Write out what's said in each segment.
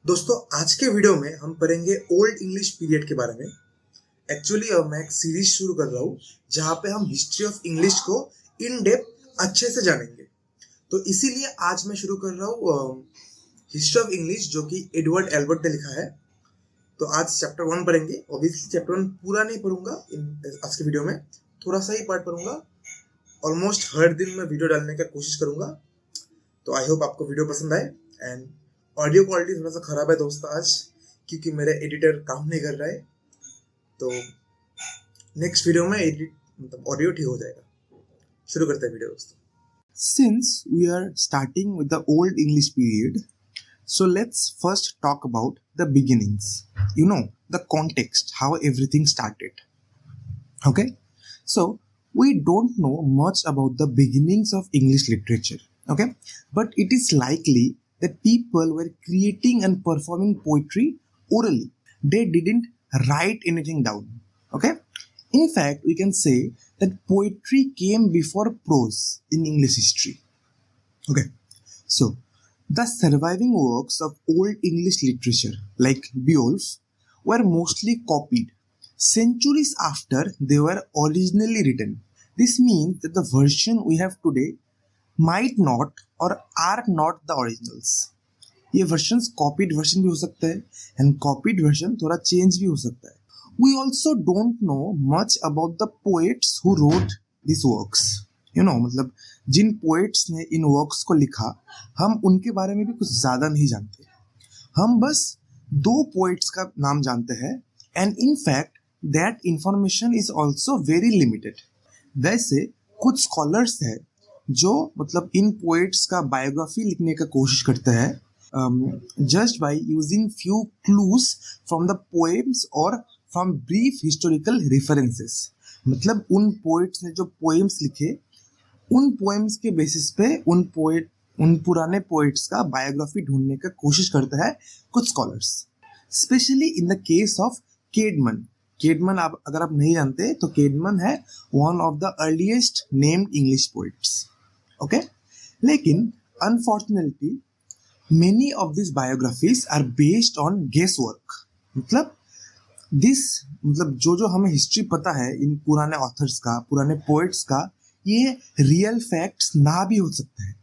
दोस्तों आज के वीडियो में हम पढ़ेंगे ओल्ड इंग्लिश पीरियड के बारे में। एक्चुअली मैं एक सीरीज शुरू कर रहा हूँ जहाँ पे हम हिस्ट्री ऑफ इंग्लिश को इन डेप्थ अच्छे से जानेंगे। तो इसीलिए आज मैं शुरू कर रहा हूँ हिस्ट्री ऑफ इंग्लिश जो कि एडवर्ड एल्बर्ट ने लिखा है। तो आज चैप्टर 1 पढ़ेंगे। ऑब्वियसली चैप्टर 1 पूरा नहीं पढ़ूंगा आज के वीडियो में, थोड़ा सा ही पार्ट पढ़ूंगा। ऑलमोस्ट हर दिन मैं वीडियो डालने का कोशिश करूंगा। तो आई होप आपको वीडियो पसंद आए। एंड ऑडियो क्वालिटी थोड़ा सा खराब है दोस्त आज, क्योंकि मेरा एडिटर काम नहीं कर रहा है। तो नेक्स्ट वीडियो में एडिट मतलब ऑडियो ठीक हो जाएगा। शुरू करते हैं वीडियो दोस्तों। Since we are starting with the old English period, so let's first talk about the beginnings. The context, how everything started. Okay? So, we don't know much about the beginnings of English literature. Okay? But it is likely that people were creating and performing poetry orally. They didn't write anything down. Okay? In fact, we can say that poetry came before prose in English history. Okay? So, the surviving works of old English literature, like Beowulf, were mostly copied centuries after they were originally written. This means that the version we have today might not or are not the originals. ये versions copied version भी हो सकता है and copied version थोड़ा change भी हो सकता है. We also don't know much about the poets who wrote these works. मतलब जिन पोएट्स ने इन वर्क्स को लिखा, हम उनके बारे में भी कुछ ज़्यादा नहीं जानते. हम बस 2 पोएट्स का नाम जानते हैं and in fact that information is also very limited. वैसे कुछ स्कॉलर्स हैं जो मतलब इन पोएट्स का बायोग्राफी लिखने का कोशिश करते हैं just by using few clues from the poems or from brief historical references. मतलब उन पोएट्स ने जो पोएम्स लिखे, उन पोएम्स के बेसिस पे उन पुराने पोएट्स का बायोग्राफी ढूंढने का कोशिश करता है कुछ scholars. Specially in the case of Caedmon. Caedmon आप अगर आप नहीं जानते तो केडमन है one of the earliest named English poets. Okay, लेकिन unfortunately many of these biographies are based on guesswork. मतलब जो हमें हिस्ट्री पता है इन पुराने ऑथर्स का, पुराने पोएट्स का, ये रियल फैक्ट्स ना भी हो सकते हैं.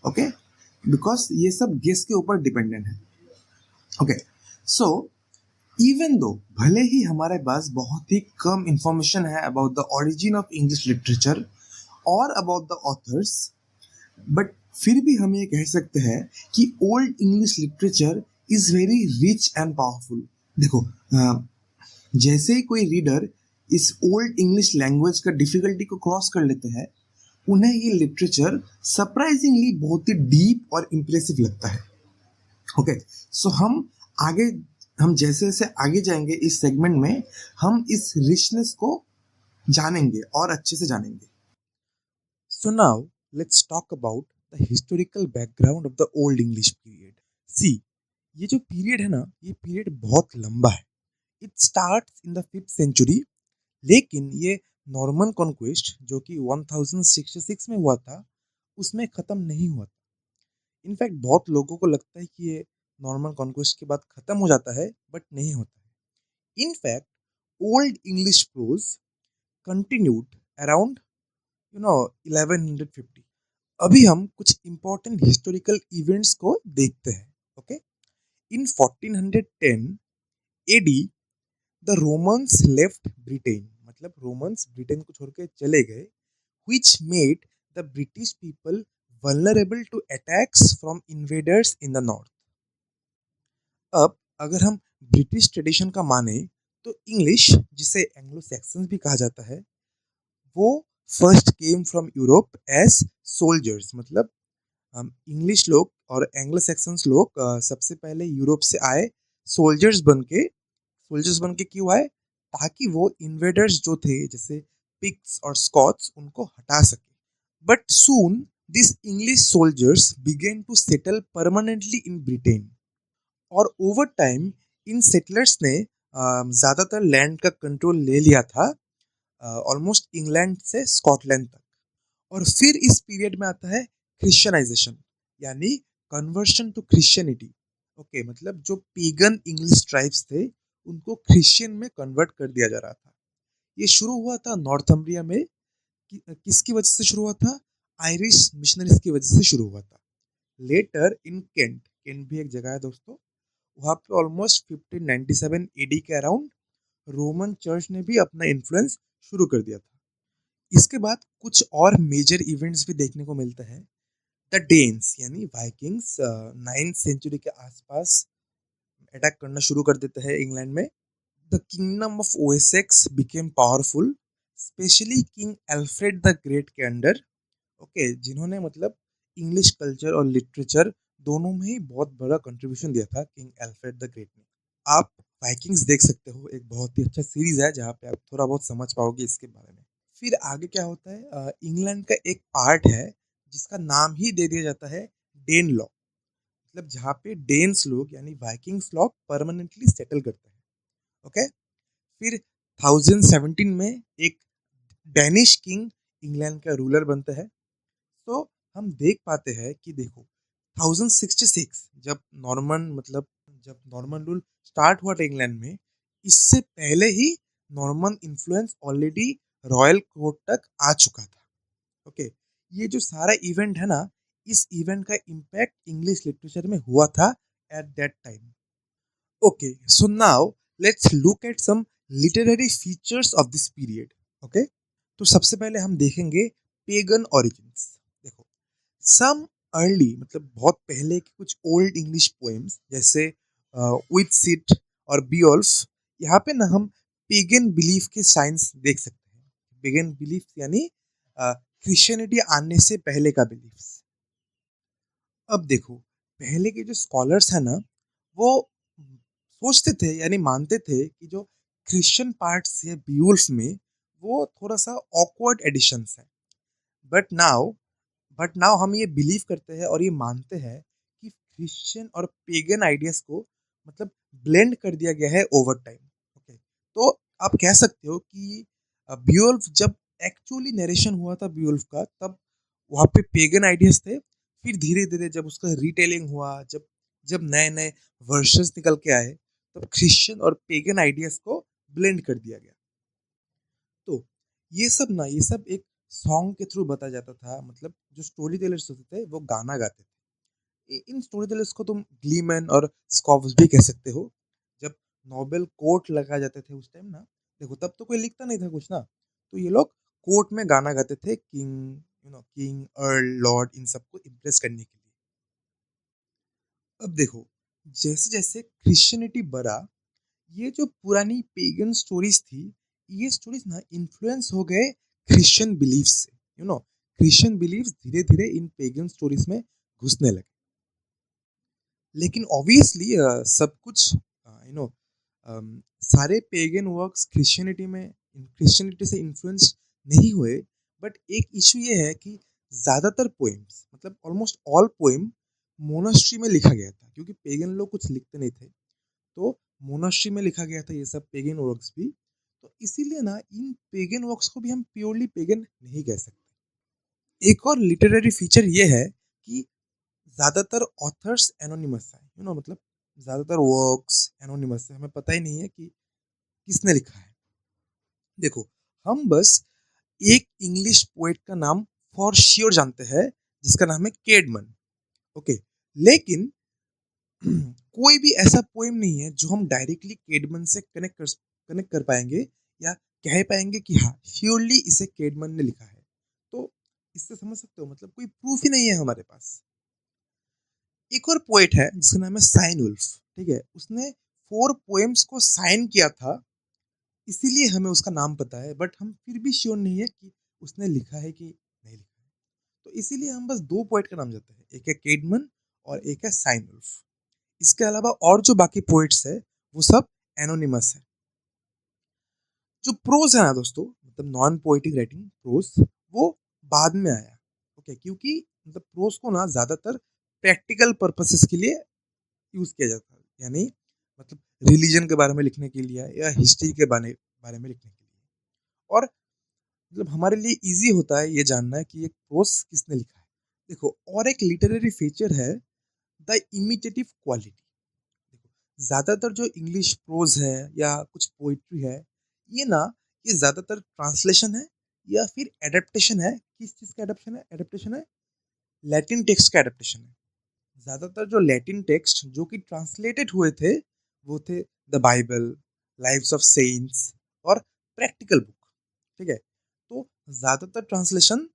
ओके, बिकॉज ये सब गेस के ऊपर डिपेंडेंट है. ओके, सो इवन दो भले ही हमारे पास बहुत ही कम इंफॉर्मेशन है about the origin of English literature और अबाउट द ऑथर्स, बट फिर भी हम ये कह सकते हैं कि old English literature is very rich and powerful. देखो, जैसे ही कोई रीडर इस ओल्ड इंग्लिश लैंग्वेज का डिफिकल्टी को क्रॉस कर लेते हैं, उन्हें ये लिटरेचर सरप्राइजिंगली बहुत ही डीप और इम्प्रेसिव लगता है. ओके, सो हम जैसे जैसे आगे जाएंगे इस सेगमेंट में, हम इस रिचनेस को जानेंगे और अच्छे से जानेंगे. So now let's talk about the historical background of the old English period. See, ये जो पीरियड है ना, ये पीरियड बहुत लंबा है. It starts in the 5th century, लेकिन ये नॉर्मन कॉन्क्वेस्ट जो कि 1066 में हुआ था, उसमें ख़त्म नहीं हुआ था. इनफैक्ट बहुत लोगों को लगता है कि ये नॉर्मन कॉन्क्वेस्ट के बाद ख़त्म हो जाता है, बट नहीं होता है. In fact old English pros continued around 1150. अभी हम कुछ इंपॉर्टेंट हिस्टोरिकल इवेंट्स को देखते हैं. Okay, in 1410 AD the Romans left Britain. मतलब रोमन्स ब्रिटेन को छोड़ के चले गए, which made the British people vulnerable to attacks from invaders in the north. अब अगर हम ब्रिटिश ट्रेडिशन का माने तो इंग्लिश, जिसे एंग्लो सैक्सन्स भी कहा जाता है, वो first came from Europe as soldiers. मतलब इंग्लिश लोग और एंग्लो सैक्सन्स लोग सबसे पहले यूरोप से आए सोल्जर्स बन के क्यों आए? ताकि वो इन्वेडर्स जो थे जैसे पिक्स और स्कॉट्स, उनको हटा सके. But soon this English soldiers began to settle permanently in Britain, और ओवर टाइम इन सेटलर्स ने ज़्यादातर लैंड का कंट्रोल ले लिया था, ऑलमोस्ट इंग्लैंड से स्कॉटलैंड तक. और फिर इस पीरियड में आता है क्रिश्चियनाइजेशन, यानी कन्वर्शन टू क्रिश्चियनिटी. ओके, मतलब जो पीगन इंग्लिश ट्राइब्स थे उनको क्रिश्चियन में कन्वर्ट कर दिया जा रहा था। ये शुरू हुआ था नॉर्थम्ब्रिया में। किसकी वजह से शुरू हुआ था? आयरिश मिशनरीज की वजह से शुरू हुआ था। लेटर इन केंट, केंट भी एक जगह है दोस्तों, वहाँ पे ऑलमोस्ट 1597 एडी के अराउंड रोमन चर्च ने भी अपना इन्फ्लुएंस शुरू कर दिया था। इसके बाद कुछ और मेजर इवेंट्स भी देखने को मिलते हैं। द डेन्स यानी वाइकिंग्स 9th सेंचुरी के आसपास अटैक करना शुरू कर देते हैं इंग्लैंड में। The kingdom of Wessex became powerful, specially king Alfred the Great के अंडर। ओके, जिन्होंने मतलब इंग्लिश कल्चर और लिटरेचर दोनों में ही बहुत बड़ा कंट्रीब्यूशन दिया था किंग एल्फ्रेड द ग्रेट ने। आप वाइकिंग्स देख सकते हो, एक बहुत ही अच्छा सीरीज है जहाँ पे आप थोड़ा बहुत समझ पाओगे इसके बारे में। फिर आगे क्या होता है, इंग्लैंड का एक पार्ट है जिसका नाम ही दे दिया जाता है डेन लॉ, मतलब जहाँ पे डेन्स लोग यानी वाइकिंग्स लोग परमानेंटली सेटल करते हैं। ओके, फिर 1017 में एक डेनिश किंग इंग्लैंड का रूलर बनता है। तो हम देख पाते हैं कि देखो 1066 जब नॉर्मन रूल स्टार्ट हुआ था इंग्लैंड में, इससे पहले ही Norman influence already royal court तक आ चुका था। ओके, ये जो सारा इवेंट है ना, इस इवेंट का इम्पैक्ट इंग्लिश लिटरेचर में हुआ था at that time. Okay, so now let's look at some literary features of this period. Okay, तो सबसे पहले हम देखेंगे पेगन ओरिजिन्स। देखो, सम अर्ली मतलब बहुत पहले के कुछ ओल्ड इंग्लिश पोएम्स जैसे विथ सीट और बियोल्फ, यहाँ पे ना हम पेगन बिलीफ के साइंस देख सकते हैं। पेगन बिलीफ यानी क्रिश्चियनिटी आने से पहले का बिलीफ। अब देखो, पहले के जो स्कॉलर्स हैं ना, वो सोचते थे यानी मानते थे कि जो क्रिश्चियन पार्ट्स है बियोल्फ में, वो थोड़ा सा ऑकवर्ड एडिशंस है। बट नाउ बट नाउ हम ये बिलीव करते हैं और ये मानते हैं कि क्रिश्चियन और पेगन आइडियाज को मतलब ब्लेंड कर दिया गया है ओवर टाइम। ओके, तो आप कह सकते हो कि बियोल्फ जब एक्चुअली नरेशन हुआ था बियोल्फ का, तब वहाँ पे पेगन आइडियाज थे। फिर धीरे धीरे जब उसका रिटेलिंग हुआ, जब जब नए नए वर्जन्स निकल के आए, तब क्रिश्चियन और पेगन आइडियाज को ब्लेंड कर दिया गया। तो ये सब एक सॉन्ग के थ्रू बताया जाता था। मतलब जो स्टोरी टेलर्स होते थे वो गाना गाते थे। इन स्टोरी टेलर्स को तुम ग्लीमैन और स्कॉव्स भी कह सकते हो। जब नोबेल कोर्ट लगाए जाते थे उस टाइम ना, देखो तब तो कोई लिखता नहीं था कुछ ना, तो ये लोग कोर्ट में गाना गाते थे किंग अर्ल लॉर्ड इन सबको इम्प्रेस करने के लिए। अब देखो, जैसे जैसे क्रिश्चियनिटी बढ़ा, ये जो पुरानी पेगन स्टोरीज थी, ये स्टोरीज ना इन्फ्लुएंस हो गए क्रिश्चियन बिलीफ से। क्रिश्चियन बिलीव्स धीरे धीरे इन पेगन स्टोरीज में घुसने लगे। लेकिन ऑब्वियसली सब कुछ सारे पेगन वर्क्स क्रिश्चियनिटी से इन्फ्लुएंस नहीं हुए। बट एक इशू ये है कि ज़्यादातर पोएम्स मतलब ऑलमोस्ट ऑल पोएम मोनास्ट्री में लिखा गया था, क्योंकि पेगन लोग कुछ लिखते नहीं थे। तो मोनास्ट्री में लिखा गया था ये सब पेगन वर्क्स भी। तो इसीलिए ना इन पेगन वर्क्स को भी हम प्योरली पेगन नहीं कह सकते। एक और लिटरेरी फीचर ये है कि ज़्यादातर ऑथर्स एनोनिमस है। मतलब ज़्यादातर वर्क्स एनोनिमस है, हमें पता ही नहीं है कि किसने लिखा है। देखो, हम बस एक इंग्लिश पोएट का नाम फॉर श्योर जानते हैं जिसका नाम है केडमन। ओके, लेकिन कोई भी ऐसा पोएम नहीं है जो हम डायरेक्टली केडमन से कनेक्ट कर पाएंगे या कह पाएंगे कि हाँ श्योरली इसे केडमन ने लिखा है। तो इससे समझ सकते हो, मतलब कोई प्रूफ ही नहीं है हमारे पास। एक और पोएट है जिसका नाम है साइन उल्फ। ठीक है, उसने 4 पोएम्स को साइन किया था, इसीलिए हमें उसका नाम पता है, बट हम फिर भी श्योर नहीं है कि उसने लिखा है कि नहीं लिखा है। तो इसीलिए हम बस 2 पोएट का नाम जानते हैं, एक है केडमन और एक है साइन उल्फ। इसके अलावा और जो बाकी पोएट्स है वो सब एनोनिमस है। जो प्रोज है ना दोस्तों, मतलब नॉन पोएटिक राइटिंग प्रोज, वो बाद में आया। ओके, क्योंकि मतलब प्रोज को ना ज्यादातर प्रैक्टिकल पर्पसेस के लिए यूज किया जाता है, यानी मतलब रिलीजन के बारे में लिखने के लिए या हिस्ट्री के बारे में लिखने के लिए। और मतलब हमारे लिए इजी होता है ये जानना है कि ये प्रोज किसने लिखा है। देखो, और एक लिटरेरी फीचर है द इमिटेटिव क्वालिटी। ज़्यादातर जो इंग्लिश प्रोज है या कुछ पोइट्री है, ये ना, ये ज़्यादातर ट्रांसलेशन है या फिर एडेप्टेशन है। किस चीज़ का एडेप्टेशन है, लैटिन टेक्स्ट का एडेप्टेशन है। ज़्यादातर जो लैटिन टेक्स्ट जो कि ट्रांसलेटेड हुए थे, वो थे the Bible, lives of cents और प्रैक्टिकल बुक। ठीक है, तो ज़्यादातर ट्रांसलेशन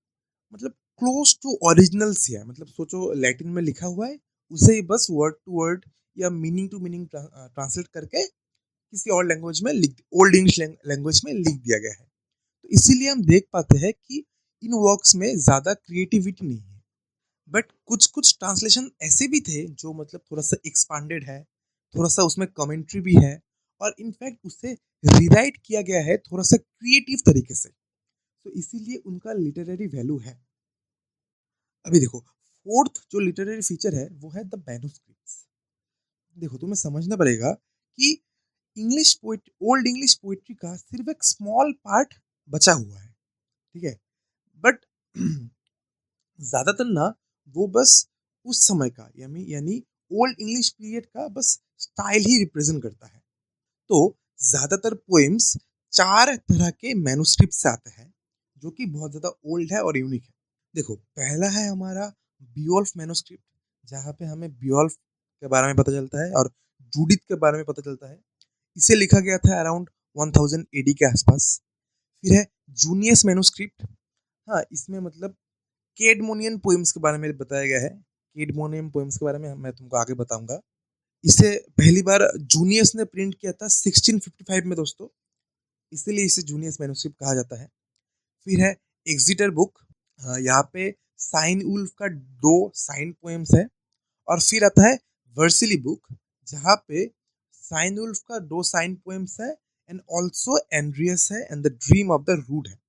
मतलब क्लोज टू ओरिजिनल्स ही है। मतलब सोचो लैटिन में लिखा हुआ है, उसे ही बस वर्ड टू वर्ड या मीनिंग टू मीनिंग ट्रांसलेट करके किसी और लैंग्वेज में लिख, ओल्ड इंग्लिश लैंग्वेज में लिख दिया गया है। तो इसीलिए हम देख पाते हैं कि इन वर्क्स में ज़्यादा क्रिएटिविटी नहीं है। बट कुछ कुछ ट्रांसलेशन ऐसे भी थे जो मतलब थोड़ा सा एक्सपांडेड है, थोड़ा सा उसमें कमेंट्री भी है, और इनफैक्ट उससे रीराइट किया गया है थोड़ा सा क्रिएटिव तरीके से। तो इसीलिए उनका लिटरेरी वैल्यू है। अभी देखो, फोर्थ जो लिटरेरी फीचर है वो है द मैन्युस्क्रिप्ट्स। देखो, तुम्हें समझना पड़ेगा कि English poet old English poetry का सिर्फ एक स्मॉल पार्ट बचा हुआ है। ठीक है, बट ज्यादातर ना वो बस उस समय का यानी यानी ओल्ड इंग्लिश पीरियड का बस स्टाइल ही रिप्रेजेंट करता है। तो ज्यादातर पोएम्स चार तरह के मैन्युस्क्रिप्ट से आते हैं, जो कि बहुत ज्यादा ओल्ड है और यूनिक है। देखो, पहला है हमारा बियोल्फ मैन्युस्क्रिप्ट, जहाँ पे हमें बियोल्फ के बारे में पता चलता है और जूडिथ के बारे में पता चलता है। इसे लिखा गया था अराउंड 1000 एडी के आसपास। फिर है जूनियस मैन्युस्क्रिप्ट। हाँ, इसमें मतलब केडमोनियन पोएम्स के बारे में बताया गया है। केडमोनियन पोएम्स के बारे में मैं तुमको आगे बताऊंगा। इसे पहली बार जूनियस ने प्रिंट किया था 1655 में दोस्तों, इसीलिए इसे जूनियस मैन्युस्क्रिप्ट कहा जाता है। फिर है एग्जिटर बुक। यहाँ पे साइन उल्फ का दो साइन पोएम्स है। और फिर आता है वर्सिली बुक, जहाँ पे साइन उल्फ का दो साइन पोएम्स है, एंड ऑल्सो एंड्रियस है and the Dream of the Rood है।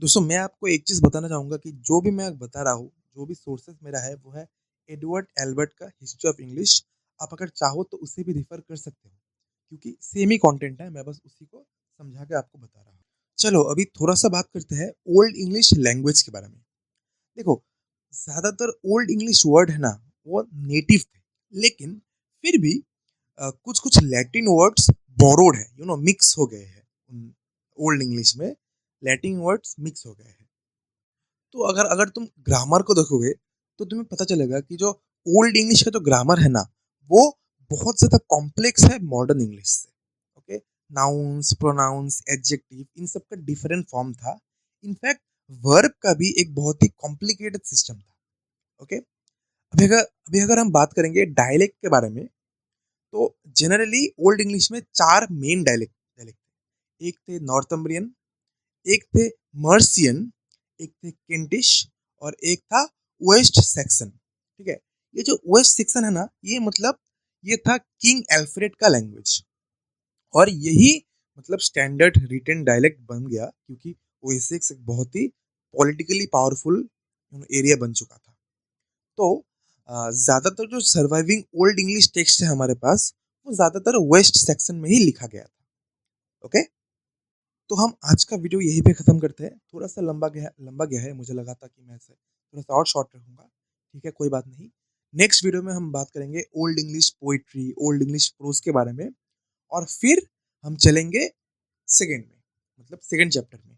दोस्तों, मैं आपको एक चीज बताना चाहूंगा कि जो भी मैं बता रहा हूँ, जो भी सोर्सेस मेरा है, वो है एडवर्ड एल्बर्ट का हिस्ट्री ऑफ इंग्लिश। आप अगर चाहो तो उसे भी रिफर कर सकते हो, क्योंकि सेम ही कंटेंट है, मैं बस उसी को समझा के आपको बता रहा हूँ। चलो अभी थोड़ा सा बात करते हैं ओल्ड इंग्लिश लैंग्वेज के बारे में। देखो, ज्यादातर ओल्ड इंग्लिश वर्ड है ना, वो नेटिव थे, लेकिन फिर भी कुछ कुछ लैटिन वर्ड्स बोरोड है, मिक्स हो गए हैं ओल्ड इंग्लिश में। लैटिन वर्ड्स मिक्स हो गए हैं। तो अगर अगर तुम ग्रामर को देखोगे, तो तुम्हें पता चलेगा कि जो ओल्ड इंग्लिश का जो ग्रामर है ना, वो बहुत ज्यादा कॉम्प्लेक्स है मॉडर्न इंग्लिश से। ओके, नाउन्स, प्रोनाउंस, एडजेक्टिव, इन सब का डिफरेंट फॉर्म था। इनफैक्ट वर्ब का भी एक बहुत ही कॉम्प्लिकेटेड सिस्टम था। ओके, अभी अगर हम बात करेंगे डायलेक्ट के बारे में, तो जनरली ओल्ड इंग्लिश में चार मेन डायलेक्ट डायलेक्ट थे। एक थे नॉर्थम्ब्रियन, एक थे मर्सियन, एक थे केंटिश, और एक था वेस्ट सेक्सन। ठीक है, ये जो वेस्ट सेक्सन है ना, ये मतलब ये था किंग एल्फ्रेड का लैंग्वेज। और यही मतलब स्टैंडर्ड रिटन डायलेक्ट बन गया, क्योंकि ओएसएक्स एक बहुत ही पॉलिटिकली पावरफुल एरिया बन चुका था। तो ज्यादातर जो सर्वाइविंग ओल्ड इंग्लिश टेक्स्ट है हमारे पास, वो ज्यादातर वेस्ट सेक्शन में ही लिखा गया था। ओके, तो हम आज का वीडियो यहीं पे खत्म करते हैं। थोड़ा सा लंबा गया है, मुझे लगा था कि मैं इसे थोड़ा सा और शॉर्ट रखूंगा। ठीक है, कोई बात नहीं। नेक्स्ट वीडियो में हम बात करेंगे old English poetry, old English pros के बारे में, और फिर हम चलेंगे सेकेंड में, मतलब सेकेंड चैप्टर में।